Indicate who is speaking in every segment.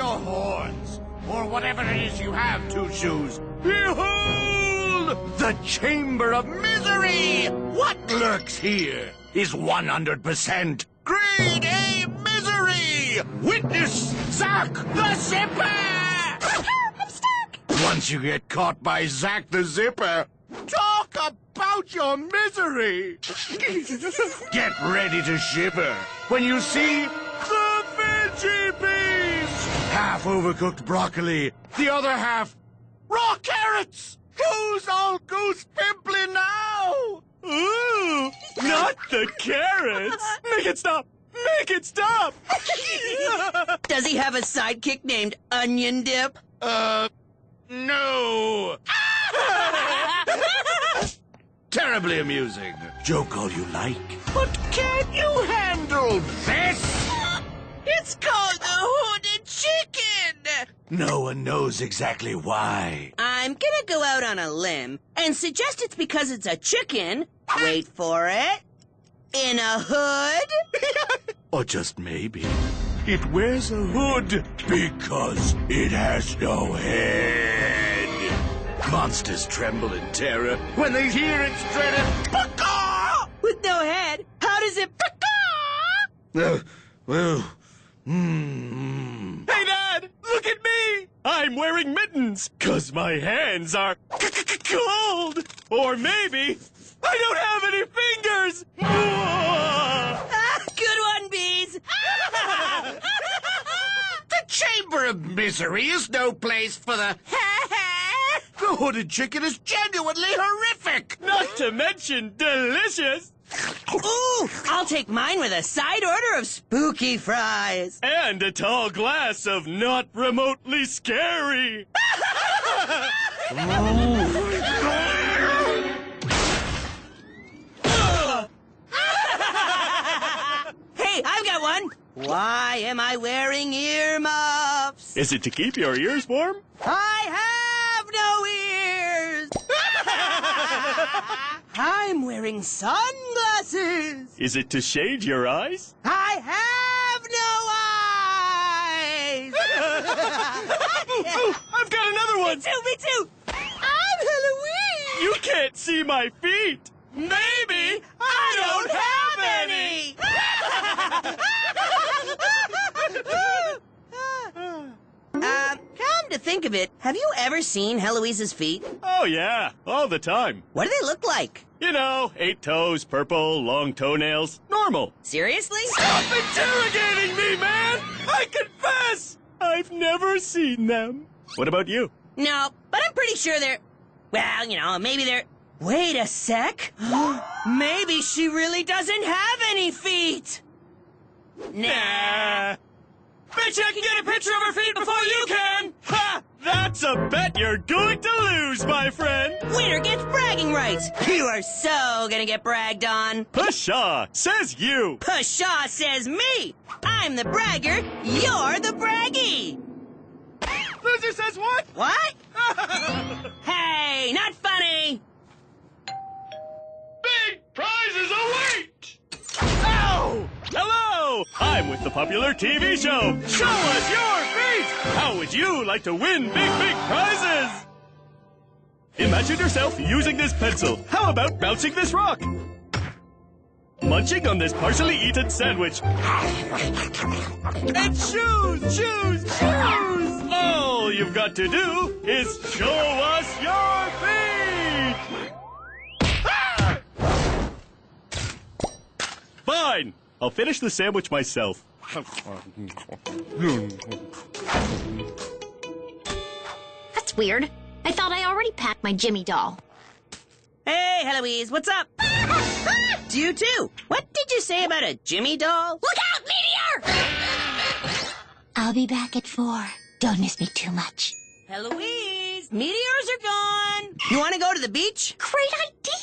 Speaker 1: your horns, or whatever it is you have, Two Shoes. Behold! The Chamber of Misery! What lurks here is 100% Grade A misery! Witness Zack the Zipper!
Speaker 2: Help! I'm stuck!
Speaker 1: Once you get caught by Zack the Zipper, talk about your misery! Get ready to shiver when you see the Veggie Beast! Half overcooked broccoli, the other half raw carrots! Who's all goose pimply now?
Speaker 3: Ooh, not the carrots! Make it stop! Make it stop!
Speaker 4: Does he have a sidekick named Onion Dip?
Speaker 1: No! Terribly amusing. Joke all you like. But can you handle this?
Speaker 4: It's called the Hooded Chicken!
Speaker 1: No one knows exactly why.
Speaker 4: I'm gonna go out on a limb and suggest it's because it's a chicken. Wait for it. In a hood?
Speaker 1: Or just maybe, it wears a hood because it has no head. Monsters tremble in terror when they hear its dreaded "Paka!"
Speaker 4: With no head, how does it
Speaker 1: Well,
Speaker 3: Hey, Dad! Look at me! I'm wearing mittens, 'cause my hands are cold! Or maybe I don't have any fingers!
Speaker 4: Good one, Bees!
Speaker 1: The Chamber of Misery is no place for the The Hooded Chicken is genuinely horrific!
Speaker 3: Not to mention delicious!
Speaker 4: Ooh, I'll take mine with a side order of spooky fries.
Speaker 3: And a tall glass of not remotely scary!
Speaker 4: Hey, I've got one. Why am I wearing earmuffs?
Speaker 3: Is it to keep your ears warm?
Speaker 4: I have no ears. I'm wearing sunglasses.
Speaker 3: Is it to shade your eyes?
Speaker 4: I have no eyes.
Speaker 3: Ooh, I've got another one!
Speaker 4: Me too. I'm Halloween.
Speaker 3: You can't see my feet! Maybe
Speaker 4: I don't have any. Come to think of it, have you ever seen Heloise's feet?
Speaker 3: Oh, yeah, all the time.
Speaker 4: What do they look like?
Speaker 3: You know, 8 toes, purple, long toenails. Normal.
Speaker 4: Seriously?
Speaker 3: Stop interrogating me, man! I confess! I've never seen them. What about you?
Speaker 4: No, but I'm pretty sure they're... Well, you know, maybe they're... Wait a sec. Maybe she really doesn't have any feet. Nah.
Speaker 3: Bet you I can get a picture of her feet before you can! Ha! That's a bet you're going to lose, my friend!
Speaker 4: Winner gets bragging rights. You are so gonna get bragged on.
Speaker 3: Pshaw, says you!
Speaker 4: Pshaw says me. I'm the bragger. You're the braggy.
Speaker 3: Loser says what?
Speaker 4: What? Hey, not funny.
Speaker 3: Big prizes await! Ow! Hello! I'm with the popular TV show, Show Us Your Feet! How would you like to win big prizes? Imagine yourself using this pencil. How about bouncing this rock? Munching on this partially eaten sandwich. And shoes! All you've got to do is show us your feet! Fine! I'll finish the sandwich myself.
Speaker 2: That's weird. I thought I already packed my Jimmy doll.
Speaker 4: Hey, Heloise, what's up? It's you too. What did you say about a Jimmy doll?
Speaker 2: Look out, meteor! I'll be back at 4. Don't miss me too much.
Speaker 4: Heloise, meteors are gone. You want to go to the beach?
Speaker 2: Great idea!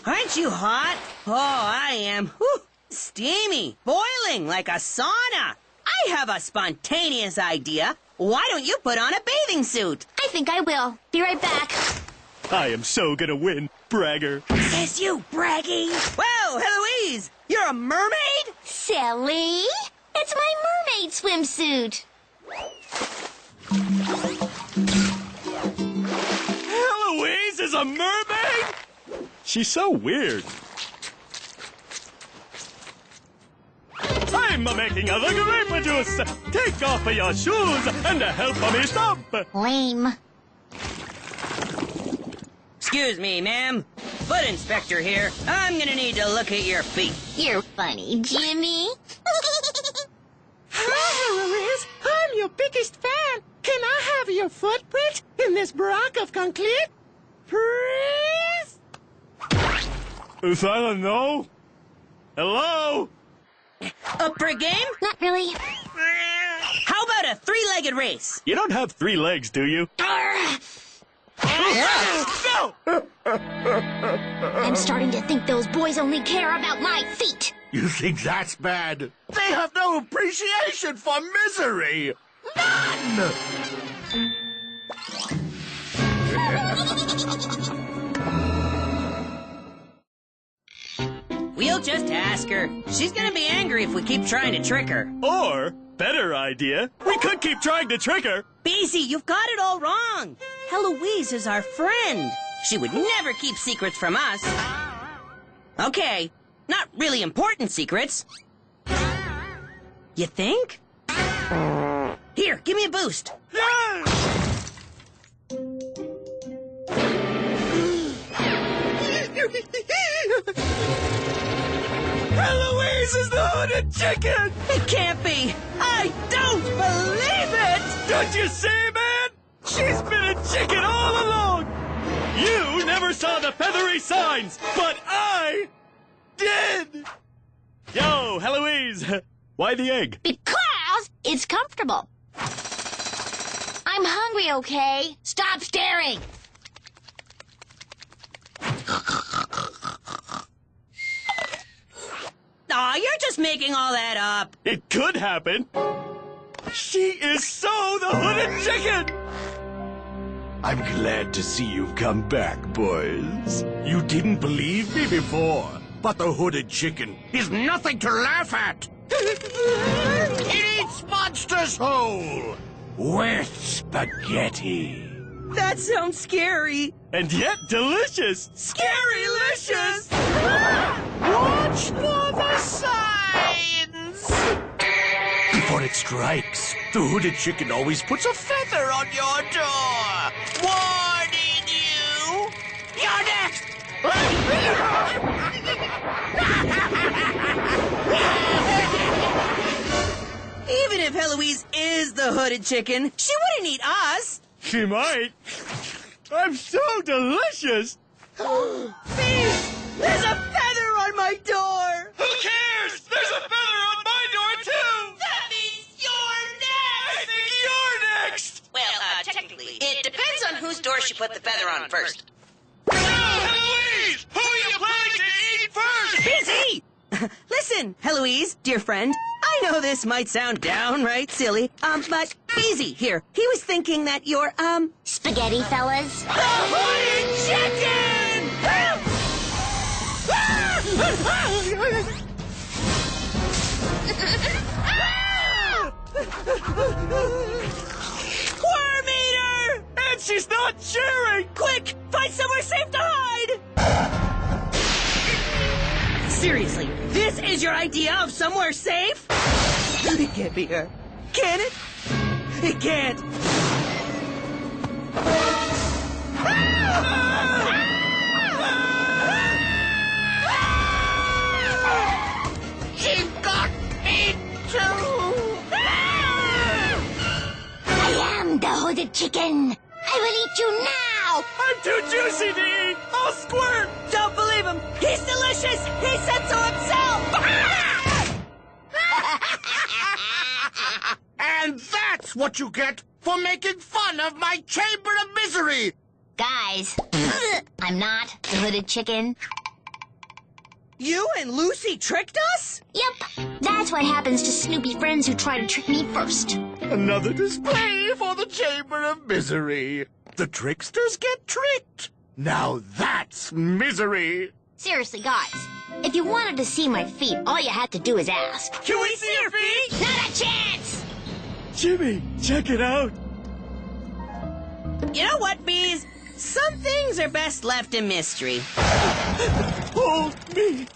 Speaker 4: Aren't you hot? Oh, I am. Whew. Steamy, boiling like a sauna. I have a spontaneous idea. Why don't you put on a bathing suit?
Speaker 2: I think I will. Be right back.
Speaker 3: I am so gonna win, bragger.
Speaker 4: Says you, braggy. Whoa, Heloise! You're a mermaid?
Speaker 2: Silly. It's my mermaid swimsuit.
Speaker 3: Heloise is a mermaid? She's so weird. I'm making a the grape juice. Take off your shoes and help me stop.
Speaker 2: Lame.
Speaker 4: Excuse me, ma'am. Foot inspector here. I'm gonna need to look at your feet.
Speaker 2: You're funny, Jimmy.
Speaker 5: Hi, Heloise. I'm your biggest fan. Can I have your footprint in this block of concrete? Please?
Speaker 3: Is that a no? Hello?
Speaker 4: Up for a game?
Speaker 2: Not really.
Speaker 4: How about a three-legged race?
Speaker 3: You don't have 3 legs, do you?
Speaker 2: Arr!
Speaker 3: No!
Speaker 2: I'm starting to think those boys only care about my feet.
Speaker 1: You think that's bad? They have no appreciation for misery. None!
Speaker 4: We'll just ask her. She's gonna be angry if we keep trying to trick her.
Speaker 3: Or, better idea, we could keep trying to trick her.
Speaker 4: Beezy, you've got it all wrong. Heloise is our friend. She would never keep secrets from us. Okay, not really important secrets. You think? Here, give me a boost.
Speaker 3: Heloise is the hooded chicken!
Speaker 4: It can't be. I don't believe it.
Speaker 3: Don't you see, man? She's been a chicken all along! You never saw the feathery signs, but I did! Yo, Heloise, why the egg?
Speaker 2: Because it's comfortable. I'm hungry, okay? Stop staring.
Speaker 4: Aw, you're just making all that up.
Speaker 3: It could happen. She is so the hooded chicken!
Speaker 1: I'm glad to see you've come back, boys. You didn't believe me before, but the hooded chicken is nothing to laugh at. It eats monsters whole with spaghetti.
Speaker 4: That sounds scary.
Speaker 3: And yet delicious!
Speaker 4: Scarylicious!
Speaker 1: Watch for the signs! Before it strikes, the hooded chicken always puts a feather on your door, warning you. You're next!
Speaker 4: Even if Heloise is the hooded chicken, she wouldn't eat us.
Speaker 3: She might. I'm so delicious!
Speaker 4: See? There's a feather on my door!
Speaker 3: Who cares? There's a feather on my door, too!
Speaker 4: That means you're next!
Speaker 3: I think you're next!
Speaker 6: Well, technically, it depends on whose door she put the feather on first.
Speaker 3: No, Heloise! Who are you planning to eat first?
Speaker 4: Busy! Listen, Heloise, dear friend, I know this might sound downright silly, but Beezy here, he was thinking that you're,
Speaker 2: Spaghetti, fellas.
Speaker 4: the hooded chicken! Worm eater!
Speaker 3: And she's not cheering!
Speaker 4: Quick, find somewhere safe to hide! Seriously, this is your idea of somewhere safe? It can't be her. Can it? It can't.
Speaker 1: She got me too!
Speaker 2: I am the hooded chicken. I will eat you now.
Speaker 3: I'm too juicy to eat! I'll squirt!
Speaker 4: Don't believe him. He's delicious. He said so himself.
Speaker 1: And that's what you get for making fun of my chamber of misery!
Speaker 2: Guys, I'm not the hooded chicken.
Speaker 4: You and Lucy tricked us?
Speaker 2: Yep, that's what happens to Snoopy friends who try to trick me first.
Speaker 1: Another display for the chamber of misery. The tricksters get tricked. Now that's misery!
Speaker 2: Seriously, guys, if you wanted to see my feet, all you had to do is ask.
Speaker 4: Can we see your feet?
Speaker 2: Not a chance!
Speaker 3: Jimmy, check it out.
Speaker 4: You know what, Bees? Some things are best left in mystery.
Speaker 3: Hold me.